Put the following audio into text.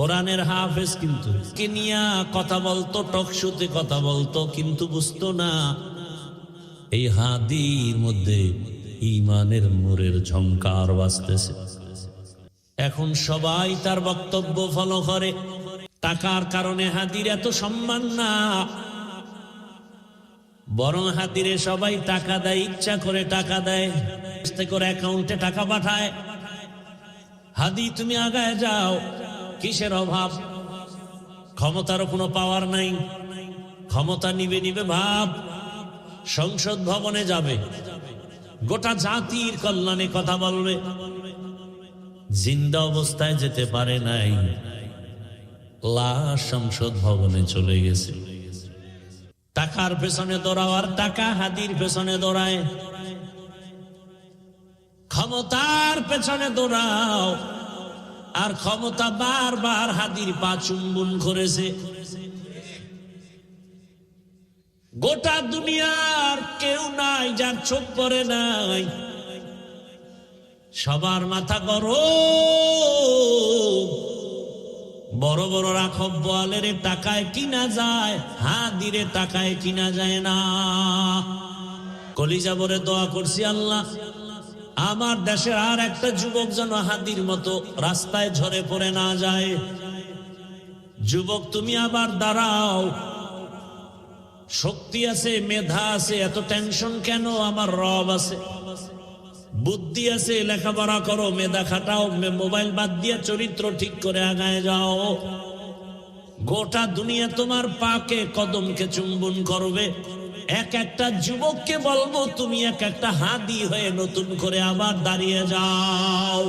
কোরআনের হাফেজ কিন্তু নিয়া কথা বলতো, টকশোতে কথা বলতো, কিন্তু বুঝতো না এই হাদির মধ্যে ঈমানের নূরের ঝংকার বাজতেছে। এখন সবাই তার বক্তব্য ফলো করে। টাকার কারণে হাদির এত সম্মান না, বরং হাদিরে সবাই টাকা দেয়, ইচ্ছা করে টাকা দেয়, করে অ্যাকাউন্টে টাকা পাঠায়। হাদি তুমি আগায় যাও, কিসের অভাব? ক্ষমতারও কোনো পাওয়ার নাই, ক্ষমতা নিবে নিবে ভাব। সংসদ ভবনে যাবে, গোটা জাতির কল্যাণে কথা বলবে, জিন্দা অবস্থায় যেতে পারে নাই, লাশ সংসদ ভবনে চলে গেছে। টাকার পেছনে দৌড়াও আর টাকা হাদির পেছনে দৌড়ায়। ক্ষমতার পেছনে দৌড়াও আর ক্ষমতা বারবার হাদির পা চুম্বন করেছে। গোটা দুনিয়ার কেউ নাই যার চোখ পড়ে নাই, সবার মাথা গরম। বড় বড় রাখব বোয়ালের টাকায় কিনা যায়, হাদিরে টাকায় কিনা যায় না। কলিজা ভরে দোয়া করছি, আল্লাহ আমার দেশের আর একটা যুবক যেন হাদির মতো রাস্তায় ঝরে পড়ে না যায়। যুবক তুমি আবার দাঁড়াও, শক্তি আছে, মেধা আছে, এত টেনশন কেন? আমার রব আছে, বুদ্ধি আছে, লেখাপড়া করো, মেধা খাটাও, মোবাইল বাদ দিয়ে চরিত্র ঠিক করে আগায় যাও। গোটা দুনিয়া তোমার পাকে কদমকে চুম্বন করবে। এক একটা যুবককে বলবো তুমি এক একটা হাদি হয়ে নতুন করে আবার দাঁড়িয়ে যাও।